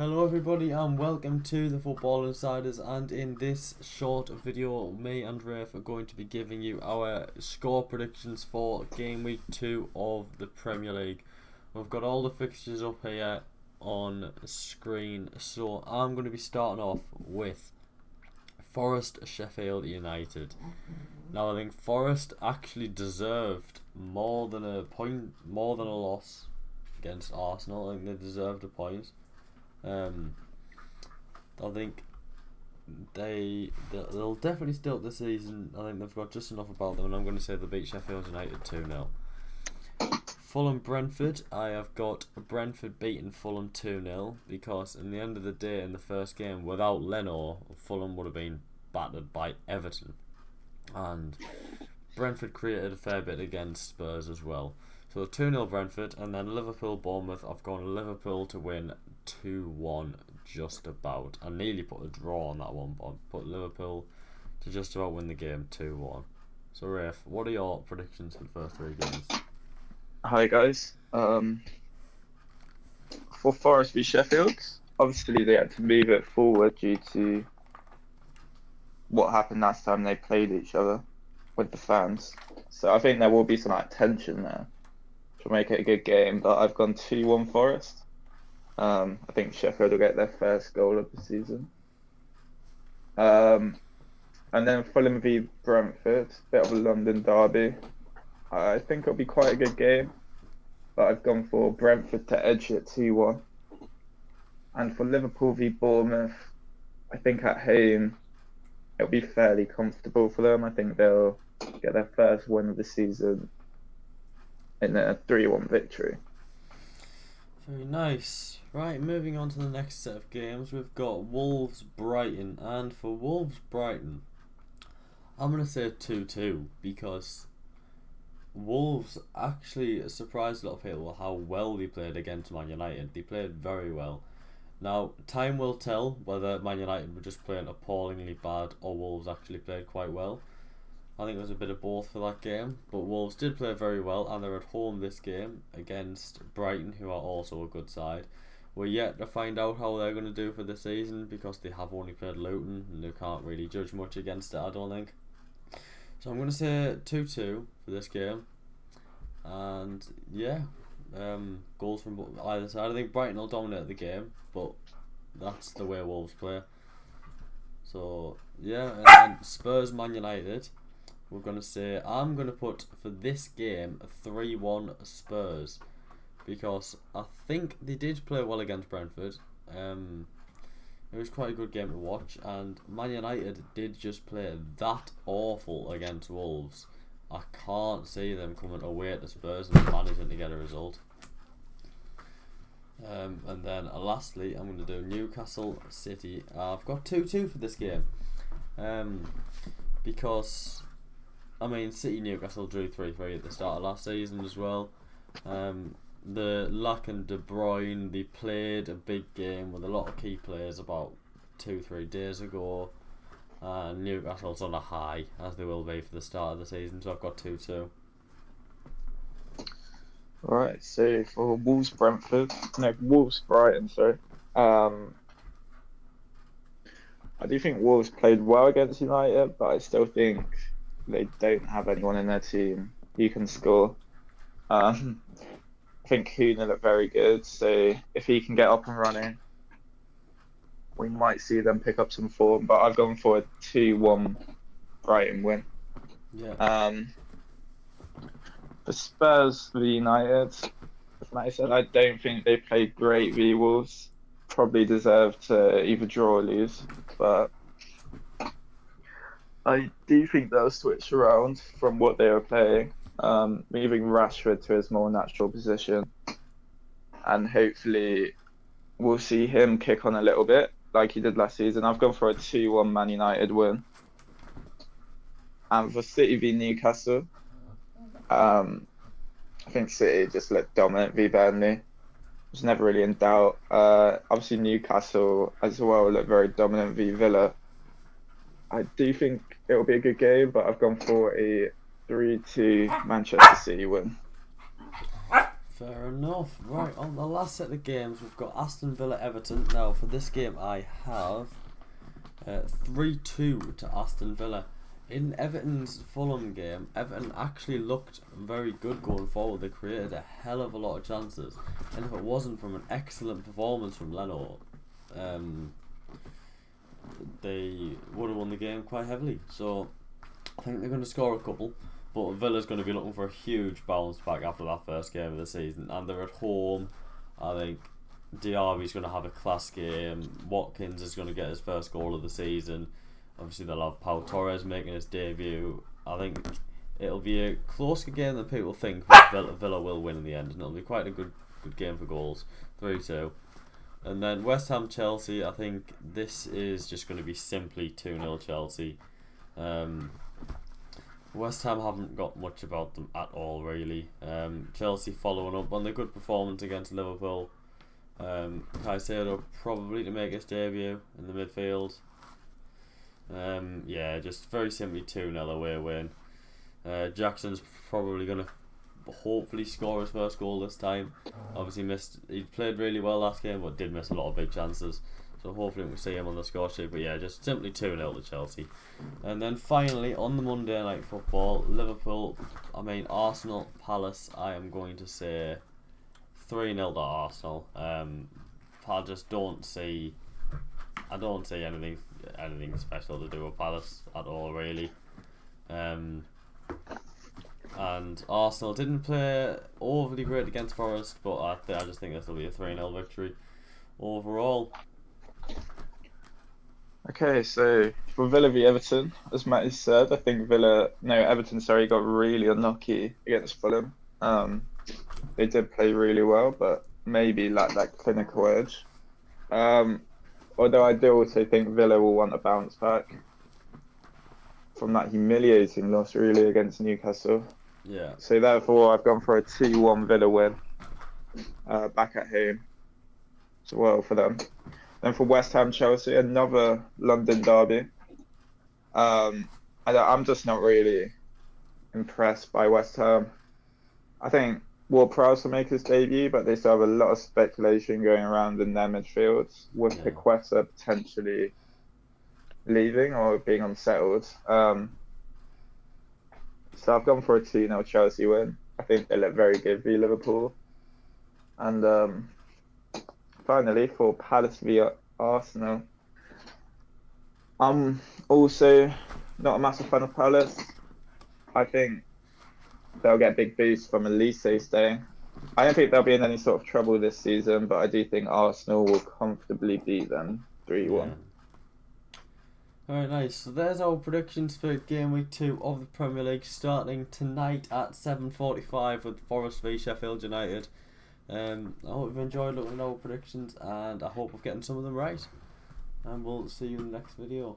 Hello everybody and welcome to the Football Insiders, and in this short video me and Rafe are going to be giving you our score predictions for game week 2 of the Premier League. We've got all the fixtures up here on screen, so I'm going to be starting off with Forest Sheffield United. Now I think Forest actually deserved more than a loss against Arsenal. I think they deserved a point. I think they'll definitely still the season. I think they've got just enough about them, and I'm going to say they'll beat Sheffield United 2-0. Fulham Brentford, I have got Brentford beating Fulham 2-0 because in the end of the day, in the first game, without Leno, Fulham would have been battered by Everton, and Brentford created a fair bit against Spurs as well. So 2-0 Brentford, and then Liverpool Bournemouth. I've gone Liverpool to win 2-1 just about. I nearly put a draw on that one, but I put Liverpool to just about win the game 2-1. So Rafe, what are your predictions for the first three games? Hi guys. For Forest v Sheffield, obviously they had to move it forward due to what happened last time they played each other with the fans. So I think there will be some tension there to make it a good game. But I've gone 2-1 Forest. I think Sheffield will get their first goal of the season. And then Fulham v Brentford, bit of a London derby. I think it'll be quite a good game, but I've gone for Brentford to edge it 2-1. And for Liverpool v Bournemouth, I think at home it'll be fairly comfortable for them. I think they'll get their first win of the season in a 3-1 victory. Very nice. Right, moving on to the next set of games, we've got Wolves Brighton, and for Wolves Brighton, I'm going to say 2-2 because Wolves actually surprised a lot of people with how well they played against Man United. They played very well. Now, time will tell whether Man United were just playing appallingly bad or Wolves actually played quite well. I think there was a bit of both for that game, but Wolves did play very well, and they're at home this game against Brighton, who are also a good side. We're yet to find out how they're going to do for the season because they have only played Luton and they can't really judge much against it, I don't think. So I'm going to say 2-2 for this game. And yeah, goals from either side. I think Brighton will dominate the game, but that's the way Wolves play. So yeah, and then Spurs Man United. We're going to say, I'm going to put for this game a 3-1 Spurs because I think they did play well against Brentford. It was quite a good game to watch, and Man United did just play that awful against Wolves. I can't see them coming away to Spurs and managing to get a result. And then lastly, I'm going to do Newcastle City. I've got 2-2 for this game because I mean, City Newcastle drew 3-3 at the start of last season as well. The lack of De Bruyne, they played a big game with a lot of key players about 2-3 days ago. Newcastle's on a high, as they will be for the start of the season, so I've got 2-2. Right, so for Wolves Brighton, sorry. I do think Wolves played well against United, but I still think they don't have anyone in their team who can score. I think Kuna looked very good, so if he can get up and running, we might see them pick up some form. But I've gone for a 2-1 Brighton win. Yeah. For Spurs v United, like I said, I don't think they played great v Wolves. Probably deserve to either draw or lose, but I do think they'll switch around from what they were playing, moving Rashford to his more natural position, and hopefully we'll see him kick on a little bit like he did last season. I've gone for a 2-1 Man United win. And for City v Newcastle, I think City just looked dominant v Burnley. Was never really in doubt. Obviously Newcastle as well looked very dominant v Villa. I do think it'll be a good game, but I've gone for a 3-2 Manchester City win. Fair enough. Right, on the last set of games, we've got Aston Villa Everton. Now, for this game, I have 3-2 to Aston Villa. In Everton's Fulham game, Everton actually looked very good going forward. They created a hell of a lot of chances, and if it wasn't from an excellent performance from Leno, they would have won the game quite heavily. So I think they're going to score a couple, but Villa's going to be looking for a huge bounce back after that first game of the season, and they're at home. I think Diaby's going to have a class game. Watkins is going to get his first goal of the season. Obviously they'll have Pau Torres making his debut. I think it'll be a closer game than people think, but Villa will win in the end, and it'll be quite a good game for goals. 3-2. And then West Ham Chelsea, I think this is just going to be simply 2-0 Chelsea. West Ham haven't got much about them at all, really. Chelsea following up on the good performance against Liverpool. Caicedo probably to make his debut in the midfield. Yeah, just very simply 2-0 away win. Jackson's probably going to hopefully score his first goal this time. Obviously he played really well last game, but did miss a lot of big chances. So hopefully we'll see him on the score sheet. But yeah, just simply 2-0 to Chelsea. And then finally, on the Monday Night Football, Arsenal, Palace, I am going to say 3-0 to Arsenal. I just don't see anything special to do with Palace at all, really. And Arsenal didn't play overly great against Forest, but I just think this will be a 3-0 victory overall. Okay, so for Villa v Everton, as Matty said, I think Everton, got really unlucky against Fulham. They did play really well, but maybe lacked that clinical edge. Although I do also think Villa will want a bounce back from that humiliating loss, really, against Newcastle. Yeah. So therefore, I've gone for a 2-1 Villa win back at home as well for them. Then for West Ham Chelsea, another London derby. I'm just not really impressed by West Ham. I think Ward-Prowse will make his debut, but they still have a lot of speculation going around in their midfield, with Paqueta potentially leaving or being unsettled. So I've gone for a 2-0 Chelsea win. I think they look very good v Liverpool. And finally, for Palace v Arsenal, I'm also not a massive fan of Palace. I think they'll get a big boost from Elise staying. I don't think they'll be in any sort of trouble this season, but I do think Arsenal will comfortably beat them 3-1. Yeah. Alright, nice. So there's our predictions for Game Week 2 of the Premier League, starting tonight at 7:45 with Forest v Sheffield United. I hope you've enjoyed looking at our predictions, and I hope we're getting some of them right. And we'll see you in the next video.